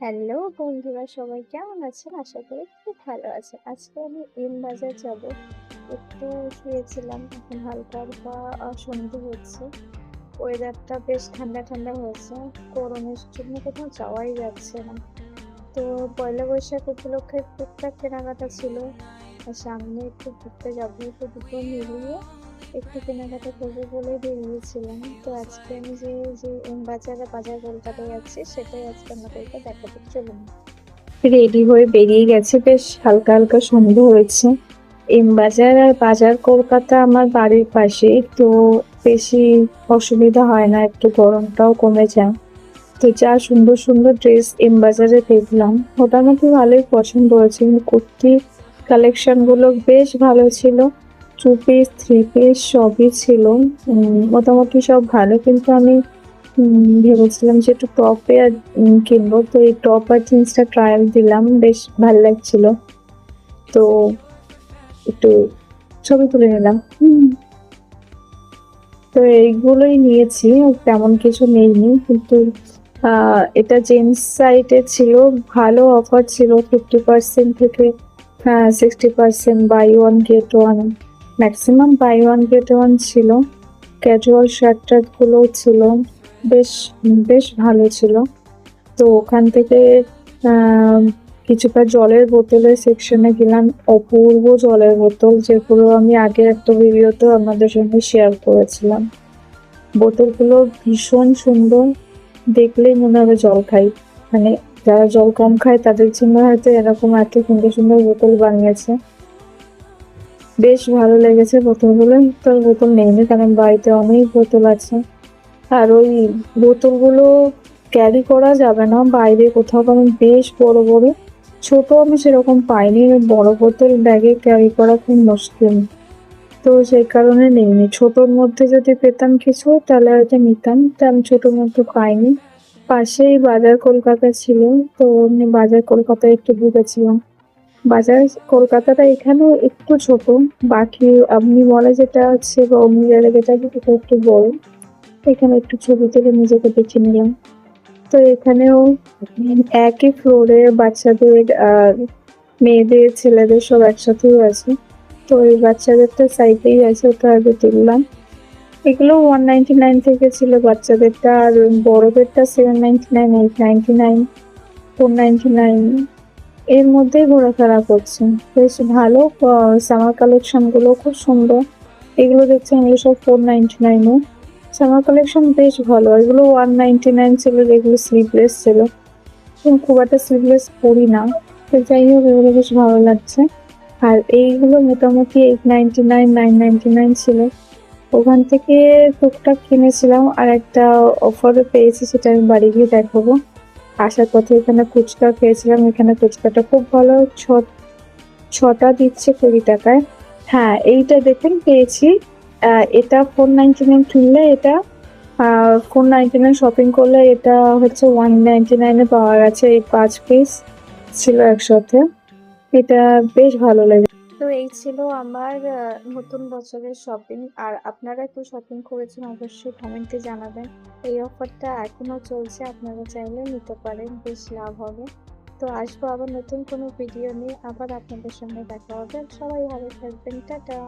Hello বন্ধুরা, সবাই কেমন আছেন? আশা করি খুব ভালো আছেন। আজকে আমি এম বাজার যাব। একটু শুয়েছিলাম, এখন হালকা হালকা সন্ধে হচ্ছে। ওয়েদারটা বেশ ঠান্ডা ঠান্ডা হয়েছে। গরমের জন্য কোথাও যাওয়াই যাচ্ছে না। তো পয়লা বৈশাখ উপলক্ষে টুকটাক কেনাকাটা ছিল। আর সামনে একটু ঘুরতে যাবো, তো দুটো মিলিয়ে একটু কেনাকাটা করবো বলে বেরিয়েছিলাম। তো আজকে আমি যে বাজার কলকাতায় যাচ্ছি, সেটাই আজকে আপনাদেরকে দেখাতে, চলুন। রেডি হয়ে বেরিয়ে গেছে, বেশ হালকা হালকা সন্ধে হয়েছে। এম বাজার আর বাজার কলকাতা আমার বাড়ির পাশে, তো বেশি অসুবিধা হয় না, একটু গরমটাও কমে যায়। তো যা সুন্দর সুন্দর ড্রেস এম বাজারে দেখলাম, মোটামুটি ভালোই পছন্দ হয়েছে। কুর্তি কালেকশন গুলো বেশ ভালো ছিল, 2 পিস 3 পিস সবই ছিল। মোটামুটি সব ভালো, কিন্তু আমি ভেবেছিলাম যে একটু টপে আর কিনবো। তো এই টপ আর জিন্সটা ট্রায়াল দিলাম, বেশ ভালো লাগছিল। তো একটু ছবি তুলে নিলাম। তো এইগুলোই নিয়েছি, তেমন কিছু নেইনি। কিন্তু এটা জেন্টস সাইটে ছিল, ভালো অফার ছিল, 50% থেকে 60%, buy one get one, maximum buy one get one ছিল। ক্যাজুয়াল শার্ট টার্ট গুলো ছিল, বেশ বেশ ভালো ছিল। তো ওখান থেকে আহ কিছুটা জলের বোতলের সেকশনে গেলাম। অপূর্ব জলের বোতল, যেগুলো আমি আগে একটা ভিডিওতে আপনাদের সঙ্গে শেয়ার করেছিলাম। বোতলগুলো ভীষণ সুন্দর, দেখলেই মনে হবে জল খাই। মানে যারা জল কম খায় তাদের জন্য হয়তো এরকম এত সুন্দর সুন্দর বোতল বানিয়েছে। বেশ ভালো লেগেছে বোতলগুলো। তো বোতল নেইনি, কারণ বাড়িতে অনেক বোতল আছে। আর ওই বোতলগুলো ক্যারি করা যাবে না বাইরে কোথাও, কারণ বেশ বড় বড়। ছোট আমি সেরকম পাইনি, বড় বোতল ব্যাগে ক্যারি করা খুব মুশকিল। তো সেই কারণে নেইনি। ছোটোর মধ্যে যদি পেতাম কিছু তাহলে হয়তো নিতাম, তা আমি ছোটোর মধ্যে পাইনি। পাশেই বাজার কলকাতা ছিল, তো আমি বাজার কলকাতায় একটু ঢুকেছিলাম। বাজার কলকাতাটা এখানেও একটু ছোট, বাকি আপনি বলে যেটা আছে বা অন্য জায়গায় যেটা আছে সেটা একটু বড়। এখানে একটু ছবি তুলে নিজেকে দেখে নিলাম। তো এখানেও একই ফ্লোরে বাচ্চাদের আর মেয়েদের ছেলেদের সব একসাথেই আছে। তো এই বাচ্চাদেরটা সাইডেই আছে, ওটা আগে তুললাম। এগুলো 199 থেকে ছিল বাচ্চাদেরটা, আর বড়দেরটা 799, 899, 499 এর মধ্যেই ঘোরাফেরা করছে। বেশ ভালো। সামার কালেকশন গুলো খুব সুন্দর। এগুলো দেখছি এগুলো সব 499। সামার কালেকশন বেশ ভালো। এগুলো 199 ছিল, যেগুলো স্লিভলেস ছিল। খুব একটা স্লিভলেস পরি না, তো যাই হোক এগুলো বেশ ভালো লাগছে। আর এইগুলো মোটামুটি 899, 999 ছিল। ওখান থেকে টুকটাক কিনেছিলাম, আর একটা অফারও পেয়েছি, সেটা আমি বাড়ি গিয়ে দেখাবো। আসার পথে এখানে ফুচকা খেয়েছিলাম, এখানে ফুচকাটা খুব ভালো। ছটা দিচ্ছে 20 টাকায়। হ্যাঁ, এইটা দেখেন পেয়েছি। এটা 499 কিনলে এটা, 499 শপিং করলে এটা হচ্ছে 199 পাওয়া গেছে। এই 5 পিস ছিল একসাথে। এটা বেশ ভালো লাগে। তো এই ছিল আমার নতুন বছরের শপিং। আর আপনারা একটু শপিং করেছেন অবশ্যই কমেন্টে জানাবেন। এই অফারটা এখনো চলছে, আপনারা চাইলে নিতে পারেন, বেশ লাভ হবে। তো আসবো আবার নতুন কোনো ভিডিও নিয়ে, আবার আপনাদের সঙ্গে দেখা হবে। সবাই ভালো থাকবেন, টাটা।